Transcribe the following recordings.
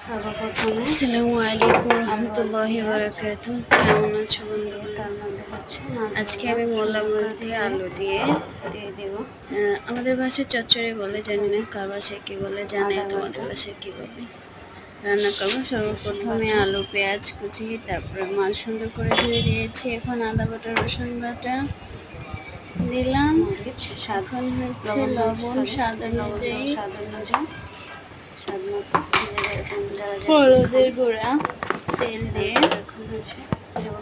আসসালামু আলাইকুম রহমতুল্লাহি বারাকাতুহু। কেমন আছো বন্ধুগণ? আজকে আমি মোলা মাছ দিয়ে আলু দিয়ে দেব। আমাদের ভাষায় চচ্চড়ি বলে, জানি না কার ভাষায় কি বলে, জানে তোমাদের ভাষায় কি বলে। রান্না করবো। সর্বপ্রথমে আলু পেঁয়াজ কুচি, তারপরে মাছ সুন্দর করে ধুয়ে দিয়েছি। এখন আদা বাটা রসুন বাটা দিলাম। এখন হচ্ছে লবণ স্বাদ অনুযায়ী, হলুদের গুঁড়া, তেল দিয়ে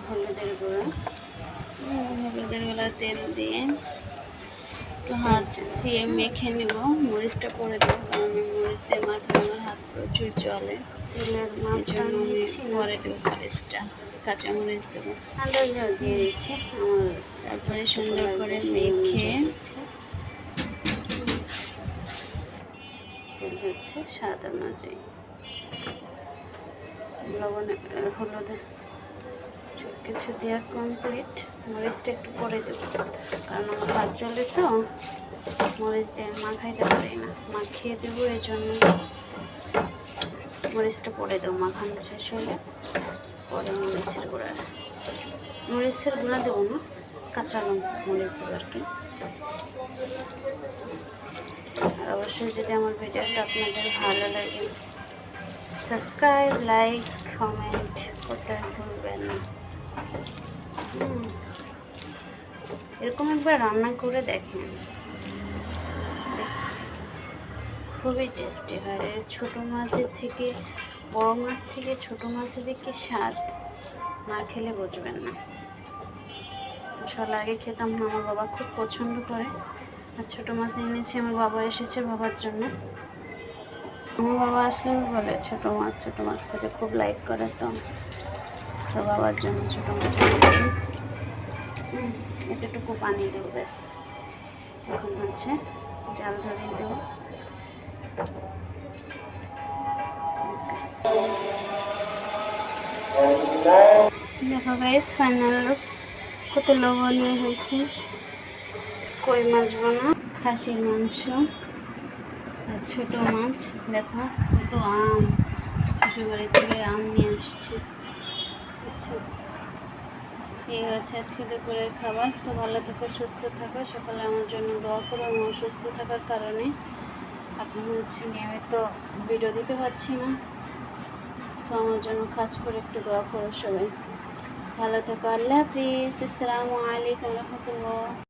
হলুদের গুঁড়া তেল দিয়ে একটু হাত দিয়ে মেখে নেব। মরিচটা করে দেবো, কারণ মরিচ দিয়ে মাখলে আমার হাত প্রচুর জলে, এই জন্য আমি পরে দেবো মরিচটা, কাঁচামরিচ দেবো। তারপরে সুন্দর করে মেখে তেল হচ্ছে স্বাদ অনুযায়ী, লবণ হলুদ সব কিছু দেওয়া কমপ্লিট। মরিচটা একটু পরে দেবো, কারণ আমার হাত জলে তো মরিচ দিয়ে মাখাইতে পারি না, মাখিয়ে দেবো। এই জন্য মরিচটা পরে দেবো। মাখানো শেষ হলে পরে মরিচের গুঁড়া দেবো না, কাঁচা লঙ্কা মরিচ দেবো আর কি। আর অবশ্যই যদি আমার ভিডিওটা আপনাদের ভালো লাগে, সাবস্ক্রাইব, লাইক, কমেন্ট করতে ভুলবেন না। এরকম একবার রান্না করে দেখেন, খুবই টেস্টি হয়। ছোট মাছের থেকে, বড় মাছ থেকে ছোট মাছের যে কি স্বাদ, না খেলে বুঝবেন না। আসলে আগে খেতাম না, আমার বাবা খুব পছন্দ করে। আর ছোট মাছ এনেছি, আমার বাবা এসেছে বাবার জন্য। আমার বাবা আসলে বলে ছোট মাছ খেতে খুব লাইক করে, তো সব বাবার জন্য ছোট মাছ এনেছি। এতটুকু পানি দেবো ব্যাস। এখন হচ্ছে জাল ধরিয়ে দেবো। দেখো গাইস, ফাইনাল লুক কত লবণীয় হয়েছে। কই মাছ বানা, খাসির মাংস আর ছোট মাছ। দেখো কত আম, শ্বশুরবাড়ি থেকে আম নিয়ে আসছে। আচ্ছা, এই হচ্ছে আজকে দুপুরের খাবার। তো ভালো থাকো, সুস্থ থাকো, সকালে আমার জন্য দোয়া করো। আমি অসুস্থ থাকার কারণে এখন হচ্ছে নিয়মিত ভিডিও দিতে পারছি না, সো আমার জন্য খাস করে একটু দোয়া করো সবাই। ভালো থাকো। আল্লাহ হাফিজ। আসসালামু আলাইকুম রহমতুল্লাহ।